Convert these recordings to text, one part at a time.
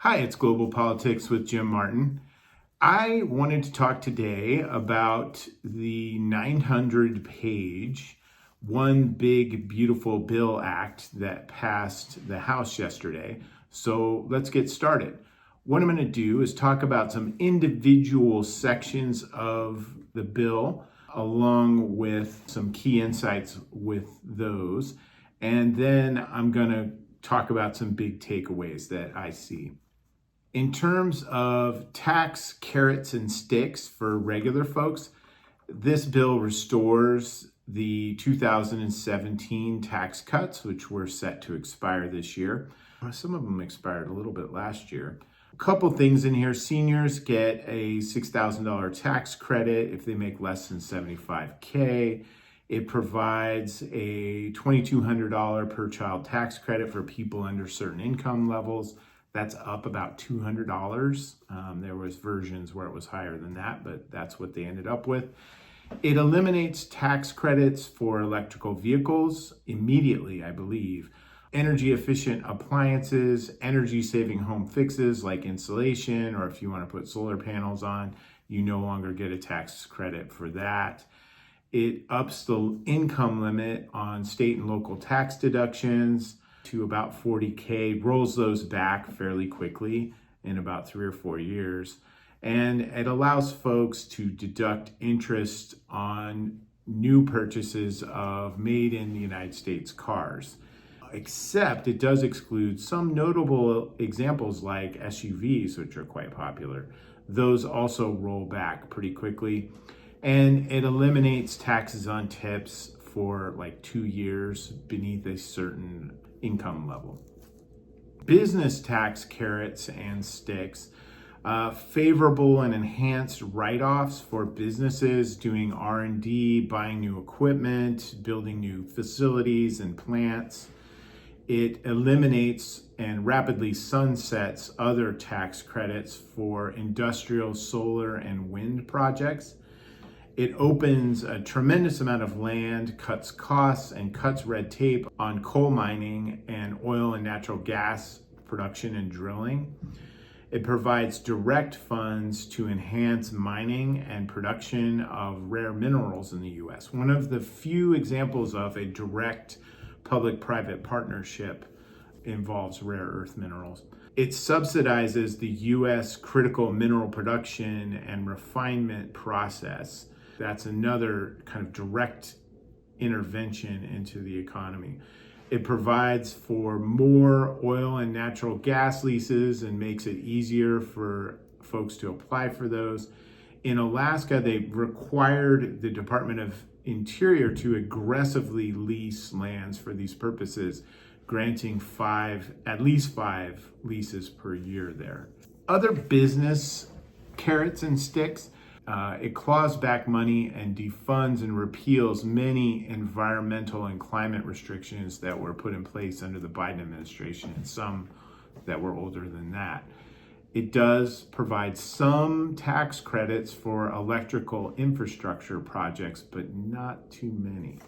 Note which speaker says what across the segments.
Speaker 1: Hi, it's Global Politics with Jim Martin. I wanted to talk today about the 900-page One Big Beautiful Bill Act that passed the House yesterday. So let's get started. What I'm going to do is talk about some individual sections of the bill, along with some key insights with those. And then I'm going to talk about some big takeaways that I see. In terms of tax carrots and sticks for regular folks, this bill restores the 2017 tax cuts, which were set to expire this year. Some of them expired a little bit last year. A couple things in here. Seniors get a $6,000 tax credit if they make less than $75K. It provides a $2,200 per child tax credit for people under certain income levels. That's up about $200. There was versions where it was higher than that, but that's what they ended up with. It eliminates tax credits for electrical vehicles immediately, I believe. Energy efficient appliances, energy saving home fixes like insulation, or if you want to put solar panels on, you no longer get a tax credit for that. It ups the income limit on state and local tax deductions to about $40K, rolls those back fairly quickly in about 3 or 4 years. And it allows folks to deduct interest on new purchases of made in the United States cars. Except it does exclude some notable examples like SUVs, which are quite popular. Those also roll back pretty quickly. And it eliminates taxes on tips for like 2 years beneath a certain income level. Business tax carrots and sticks, favorable and enhanced write-offs for businesses doing R&D, buying new equipment, building new facilities and plants. It eliminates and rapidly sunsets other tax credits for industrial, solar, and wind projects. It opens a tremendous amount of land, cuts costs, and cuts red tape on coal mining and oil and natural gas production and drilling. It provides direct funds to enhance mining and production of rare minerals in the U.S. One of the few examples of a direct public-private partnership involves rare earth minerals. It subsidizes the U.S. critical mineral production and refinement process. That's another kind of direct intervention into the economy. It provides for more oil and natural gas leases and makes it easier for folks to apply for those. In Alaska, they required the Department of Interior to aggressively lease lands for these purposes, granting at least five leases per year there. Other business carrots and sticks. It claws back money and defunds and repeals many environmental and climate restrictions that were put in place under the Biden administration, and some that were older than that. It does provide some tax credits for electrical infrastructure projects, but not too many.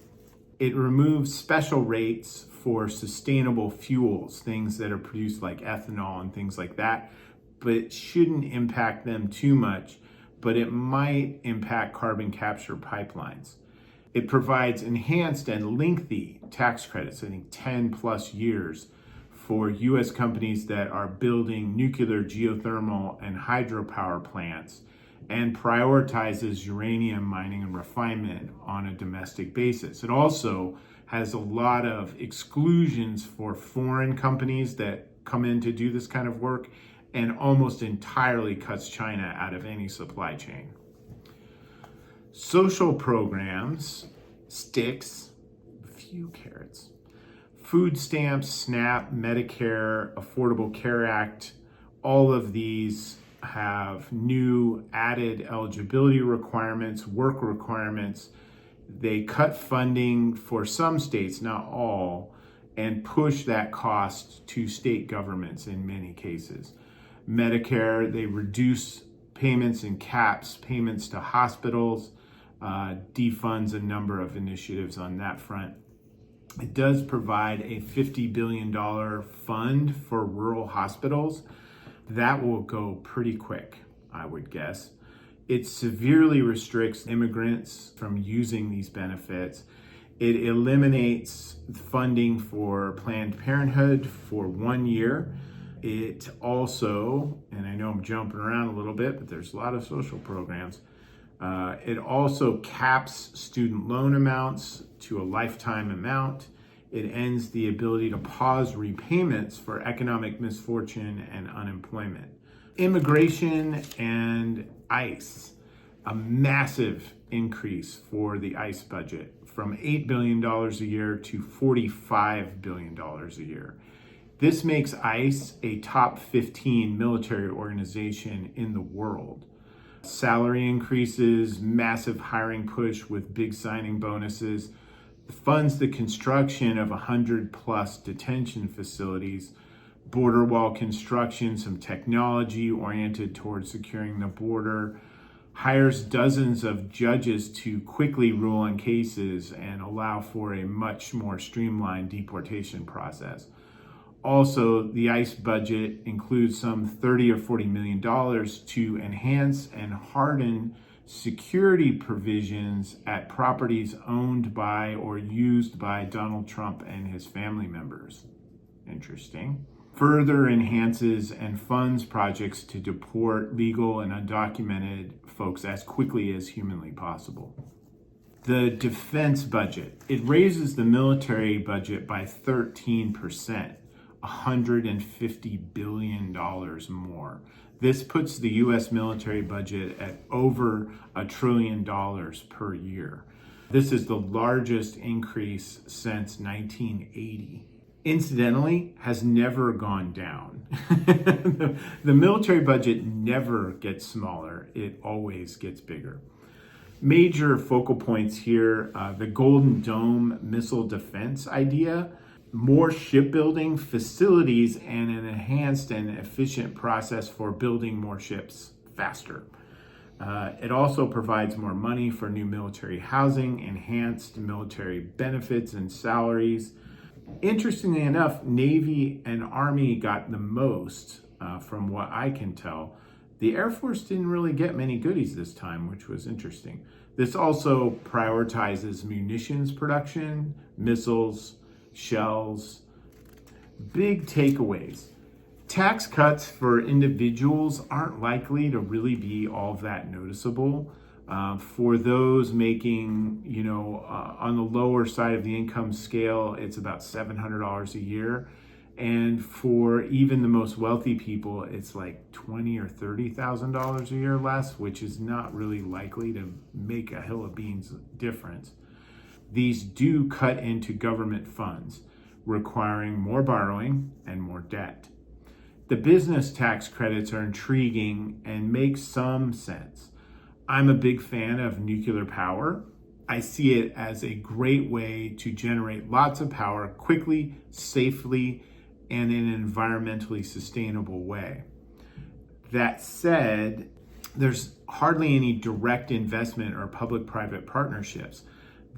Speaker 1: It removes special rates for sustainable fuels, things that are produced like ethanol and things like that, but it shouldn't impact them too much. But it might impact carbon capture pipelines. It provides enhanced and lengthy tax credits, I think 10 plus years, for US companies that are building nuclear, geothermal, and hydropower plants, and prioritizes uranium mining and refinement on a domestic basis. It also has a lot of exclusions for foreign companies that come in to do this kind of work, and almost entirely cuts China out of any supply chain. Social programs, sticks, a few carrots. Food stamps, SNAP, Medicare, Affordable Care Act, all of these have new added eligibility requirements, work requirements. They cut funding for some states, not all, and push that cost to state governments in many cases. Medicare, they reduce payments and caps payments to hospitals, defunds a number of initiatives on that front. It does provide a $50 billion fund for rural hospitals. That will go pretty quick, I would guess. It severely restricts immigrants from using these benefits. It eliminates funding for Planned Parenthood for 1 year. It also, and I know I'm jumping around a little bit, but there's a lot of social programs. It also caps student loan amounts to a lifetime amount. It ends the ability to pause repayments for economic misfortune and unemployment. Immigration and ICE, a massive increase for the ICE budget from $8 billion a year to $45 billion a year. This makes ICE a top 15 military organization in the world. Salary increases, massive hiring push with big signing bonuses, funds the construction of 100+ detention facilities, border wall construction, some technology oriented towards securing the border, hires dozens of judges to quickly rule on cases and allow for a much more streamlined deportation process. Also, the ICE budget includes some $30 or $40 million to enhance and harden security provisions at properties owned by or used by Donald Trump and his family members. Interesting. Further enhances and funds projects to deport legal and undocumented folks as quickly as humanly possible. The defense budget, it raises the military budget by 13%. $150 billion more. This puts the U.S. military budget at over $1 trillion per year. This is the largest increase since 1980. Incidentally, has never gone down. The military budget never gets smaller. It always gets bigger. Major focal points here, the Golden Dome missile defense idea, more shipbuilding facilities, and an enhanced and efficient process for building more ships faster. It also provides more money for new military housing, enhanced military benefits and salaries. Interestingly enough, Navy and Army got the most, from what I can tell. The Air Force didn't really get many goodies this time, which was interesting. This also prioritizes munitions production, missiles, shells. Big takeaways. Tax cuts for individuals aren't likely to really be all that noticeable. For those making, on the lower side of the income scale, it's about $700 a year. And for even the most wealthy people, it's like $20,000 or $30,000 a year less, which is not really likely to make a hill of beans difference. These do cut into government funds, requiring more borrowing and more debt. The business tax credits are intriguing and make some sense. I'm a big fan of nuclear power. I see it as a great way to generate lots of power quickly, safely, and in an environmentally sustainable way. That said, there's hardly any direct investment or public-private partnerships.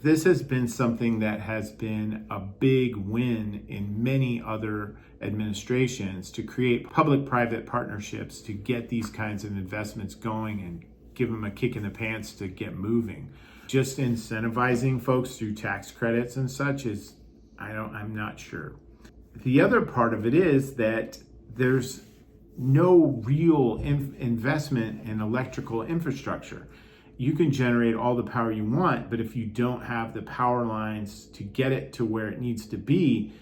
Speaker 1: This has been something that has been a big win in many other administrations, to create public-private partnerships to get these kinds of investments going and give them a kick in the pants to get moving. Just incentivizing folks through tax credits and such I'm not sure. The other part of it is that there's no real investment in electrical infrastructure. You can generate all the power you want, but if you don't have the power lines to get it to where it needs to be,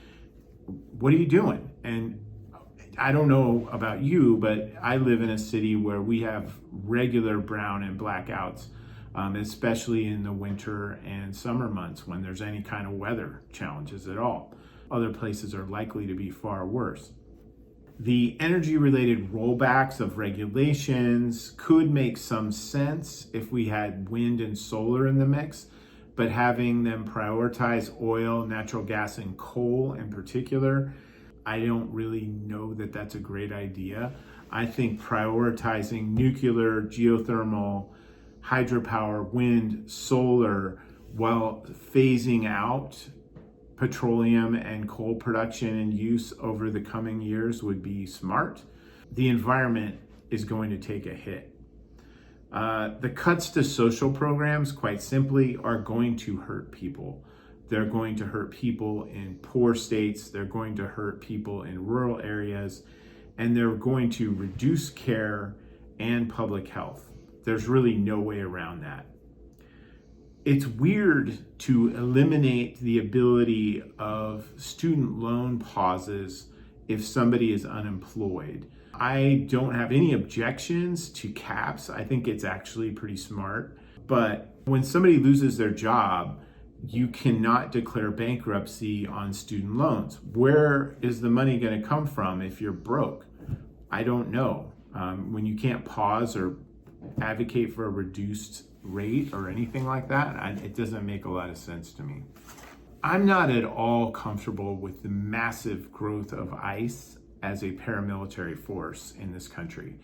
Speaker 1: what are you doing? And I don't know about you, but I live in a city where we have regular brown and blackouts, especially in the winter and summer months when there's any kind of weather challenges at all. Other places are likely to be far worse. The energy-related rollbacks of regulations could make some sense if we had wind and solar in the mix, but having them prioritize oil, natural gas, and coal in particular, I don't really know that that's a great idea. I think prioritizing nuclear, geothermal, hydropower, wind, solar, while phasing out petroleum and coal production and use over the coming years would be smart. the environment is going to take a hit. The cuts to social programs, quite simply, are going to hurt people. They're going to hurt people in poor states. They're going to hurt people in rural areas, and they're going to reduce care and public health. There's really no way around that. It's weird to eliminate the ability of student loan pauses if somebody is unemployed. I don't have any objections to caps. I think it's actually pretty smart. But when somebody loses their job, you cannot declare bankruptcy on student loans. Where is the money going to come from if you're broke? I don't know. When you can't pause or advocate for a reduced rate or anything like that, it doesn't make a lot of sense to me. I'm not at all comfortable with the massive growth of ICE as a paramilitary force in this country.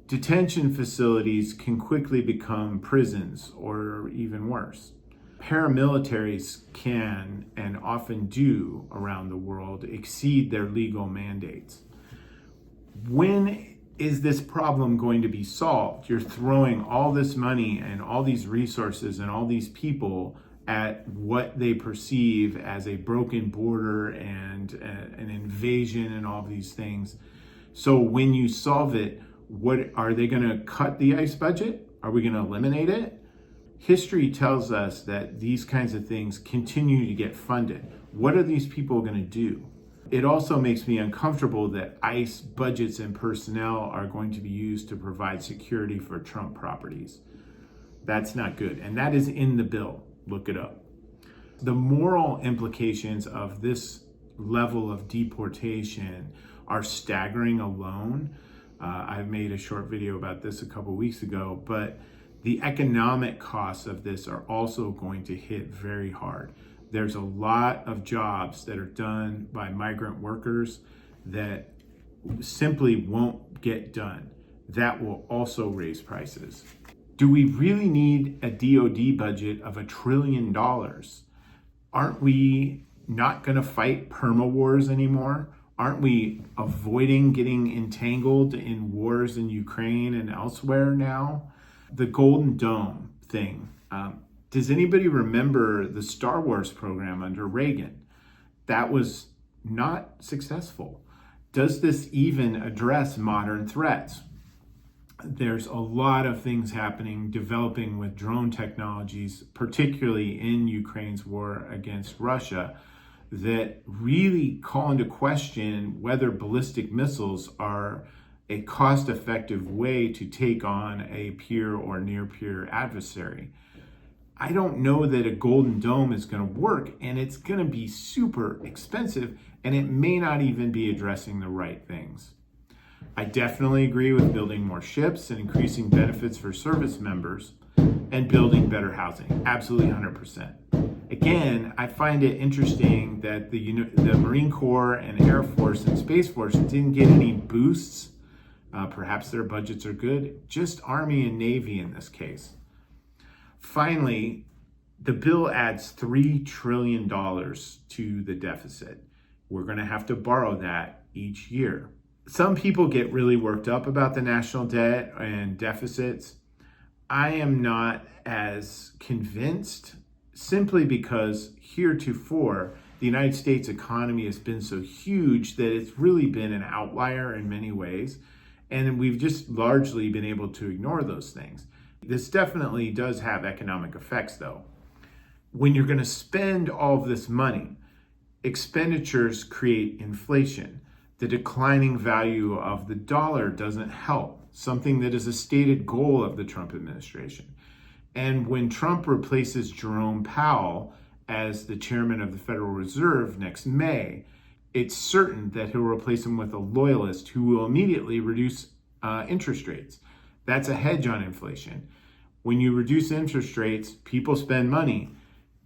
Speaker 1: Detention facilities can quickly become prisons or even worse. Paramilitaries can, and often do around the world, exceed their legal mandates. When is this problem going to be solved? You're throwing all this money and all these resources and all these people at what they perceive as a broken border and an invasion and all these things. So when you solve it, what are they going to cut the ICE budget? Are we going to eliminate it? History tells us that these kinds of things continue to get funded. What are these people going to do? It also makes me uncomfortable that ICE budgets and personnel are going to be used to provide security for Trump properties. That's not good. And that is in the bill. Look it up. The moral implications of this level of deportation are staggering alone. I've made a short video about this a couple weeks ago, but the economic costs of this are also going to hit very hard. There's a lot of jobs that are done by migrant workers that simply won't get done. That will also raise prices. Do we really need a DoD budget of $1 trillion? Aren't we not going to fight perma wars anymore? Aren't we avoiding getting entangled in wars in Ukraine and elsewhere now? The Golden Dome thing. Does anybody remember the Star Wars program under Reagan? That was not successful. Does this even address modern threats? There's a lot of things happening, developing with drone technologies, particularly in Ukraine's war against Russia, that really call into question whether ballistic missiles are a cost-effective way to take on a peer or near-peer adversary. I don't know that a Golden Dome is going to work, and it's going to be super expensive, and it may not even be addressing the right things. I definitely agree with building more ships and increasing benefits for service members and building better housing. Absolutely 100%. Again, I find it interesting that the Marine Corps and Air Force and Space Force didn't get any boosts. Perhaps their budgets are good. Just Army and Navy in this case. Finally, the bill adds $3 trillion to the deficit. We're going to have to borrow that each year. Some people get really worked up about the national debt and deficits. I am not as convinced, simply because heretofore the United States economy has been so huge that it's really been an outlier in many ways. And we've just largely been able to ignore those things. This definitely does have economic effects, though. When you're going to spend all of this money, expenditures create inflation. The declining value of the dollar doesn't help, something that is a stated goal of the Trump administration. And when Trump replaces Jerome Powell as the chairman of the Federal Reserve next May, it's certain that he'll replace him with a loyalist who will immediately reduce interest rates. That's a hedge on inflation. When you reduce interest rates, people spend money,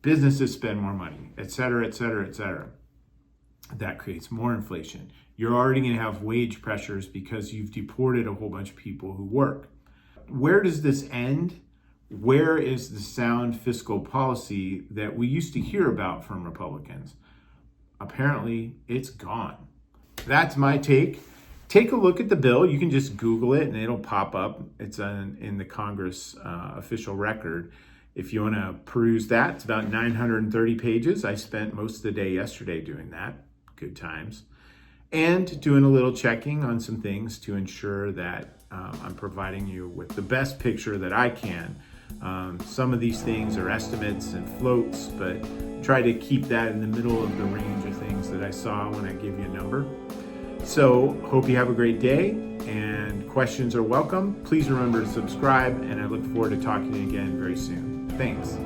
Speaker 1: businesses spend more money, et cetera, et cetera, et cetera. That creates more inflation. You're already going to have wage pressures because you've deported a whole bunch of people who work. Where does this end? Where is the sound fiscal policy that we used to hear about from Republicans? Apparently, it's gone. That's my take. take a look at the bill. You can just Google it and it'll pop up. It's in the Congress official record. If you want to peruse that, it's about 930 pages. I spent most of the day yesterday doing that. Good times. And doing a little checking on some things to ensure that I'm providing you with the best picture that I can. Some of these things are estimates and floats, but try to keep that in the middle of the range of things that I saw when I give you a number. So hope you have a great day, and questions are welcome. Please remember to subscribe, and I look forward to talking to you again very soon. Thanks.